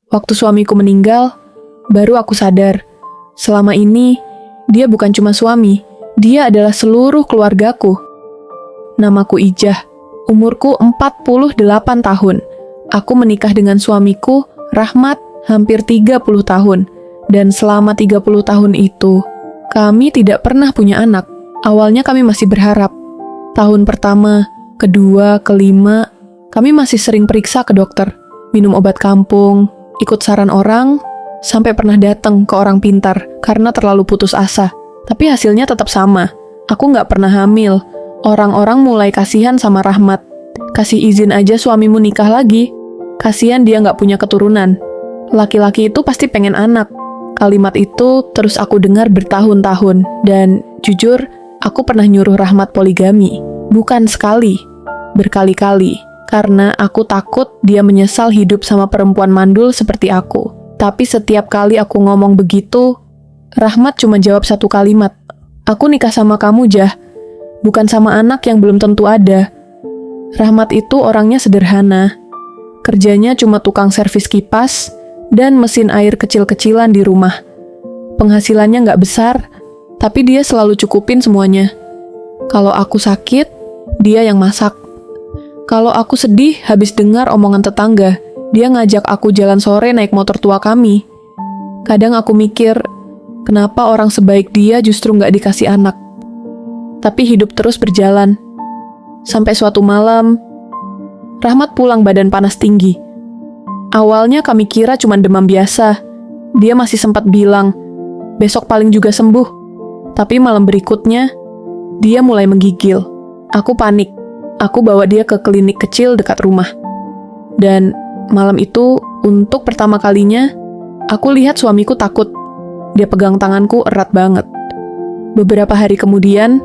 Waktu suamiku meninggal, baru aku sadar. Selama ini, dia bukan cuma suami, dia adalah seluruh keluargaku. Namaku Ijah, umurku 48 tahun. Aku menikah dengan suamiku, Rahmat, hampir 30 tahun. Dan selama 30 tahun itu, kami tidak pernah punya anak. Awalnya kami masih berharap. Tahun pertama, kedua, kelima, kami masih sering periksa ke dokter, minum obat kampung, ikut saran orang, sampai pernah datang ke orang pintar karena terlalu putus asa. Tapi hasilnya tetap sama. Aku nggak pernah hamil. Orang-orang mulai kasihan sama Rahmat. Kasih izin aja suamimu nikah lagi. Kasihan dia nggak punya keturunan. Laki-laki itu pasti pengen anak. Kalimat itu terus aku dengar bertahun-tahun. Dan jujur, aku pernah nyuruh Rahmat poligami. Bukan sekali, berkali-kali. Karena aku takut dia menyesal hidup sama perempuan mandul seperti aku. Tapi setiap kali aku ngomong begitu, Rahmat cuma jawab satu kalimat. Aku nikah sama kamu, Jah. Bukan sama anak yang belum tentu ada. Rahmat itu orangnya sederhana. Kerjanya cuma tukang servis kipas dan mesin air kecil-kecilan di rumah. Penghasilannya nggak besar, tapi dia selalu cukupin semuanya. Kalau aku sakit, dia yang masak. Kalau aku sedih habis dengar omongan tetangga, dia ngajak aku jalan sore naik motor tua kami. Kadang aku mikir, kenapa orang sebaik dia justru nggak dikasih anak? Tapi hidup terus berjalan. Sampai suatu malam, Rahmat pulang badan panas tinggi. Awalnya kami kira cuma demam biasa. Dia masih sempat bilang, besok paling juga sembuh. Tapi malam berikutnya, dia mulai menggigil. Aku panik. Aku bawa dia ke klinik kecil dekat rumah. Dan malam itu, untuk pertama kalinya, aku lihat suamiku takut. Dia pegang tanganku erat banget. Beberapa hari kemudian,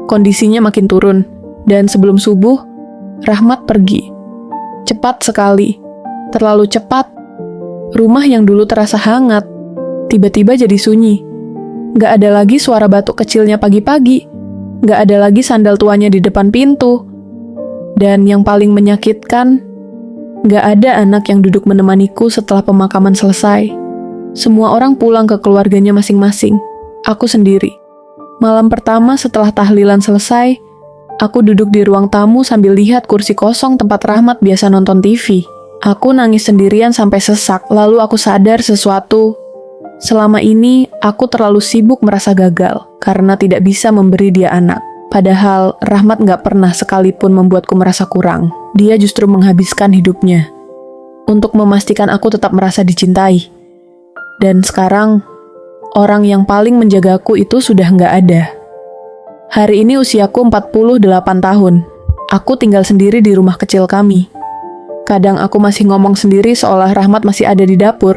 kondisinya makin turun. Dan sebelum subuh, Rahmat pergi. Cepat sekali. Terlalu cepat. Rumah yang dulu terasa hangat, tiba-tiba jadi sunyi. Gak ada lagi suara batuk kecilnya pagi-pagi. Gak ada lagi sandal tuanya di depan pintu. Dan yang paling menyakitkan, gak ada anak yang duduk menemaniku setelah pemakaman selesai. Semua orang pulang ke keluarganya masing-masing. Aku sendiri. Malam pertama setelah tahlilan selesai, aku duduk di ruang tamu sambil lihat kursi kosong tempat Rahmat biasa nonton TV. Aku nangis sendirian sampai sesak, lalu aku sadar sesuatu. Selama ini, aku terlalu sibuk merasa gagal karena tidak bisa memberi dia anak. Padahal Rahmat gak pernah sekalipun membuatku merasa kurang. Dia justru menghabiskan hidupnya untuk memastikan aku tetap merasa dicintai. Dan sekarang, orang yang paling menjagaku itu sudah gak ada. Hari ini usiaku 48 tahun. Aku tinggal sendiri di rumah kecil kami. Kadang aku masih ngomong sendiri seolah Rahmat masih ada di dapur.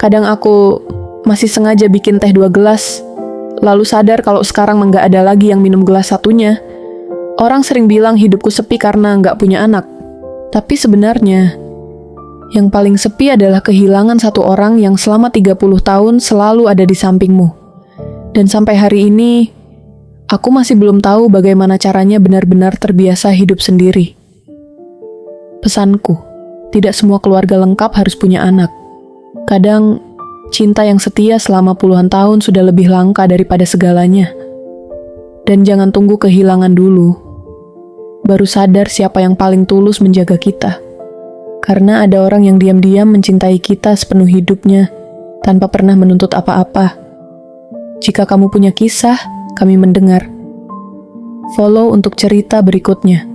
Kadang aku masih sengaja bikin teh 2 gelas, lalu sadar kalau sekarang nggak ada lagi yang minum gelas satunya. Orang sering bilang hidupku sepi karena nggak punya anak. Tapi sebenarnya, yang paling sepi adalah kehilangan satu orang yang selama 30 tahun selalu ada di sampingmu. Dan sampai hari ini, aku masih belum tahu bagaimana caranya benar-benar terbiasa hidup sendiri. Pesanku, tidak semua keluarga lengkap harus punya anak. Kadang, cinta yang setia selama puluhan tahun sudah lebih langka daripada segalanya. Dan jangan tunggu kehilangan dulu. Baru sadar siapa yang paling tulus menjaga kita. Karena ada orang yang diam-diam mencintai kita sepenuh hidupnya, tanpa pernah menuntut apa-apa. Jika kamu punya kisah, kami mendengar. Follow untuk cerita berikutnya.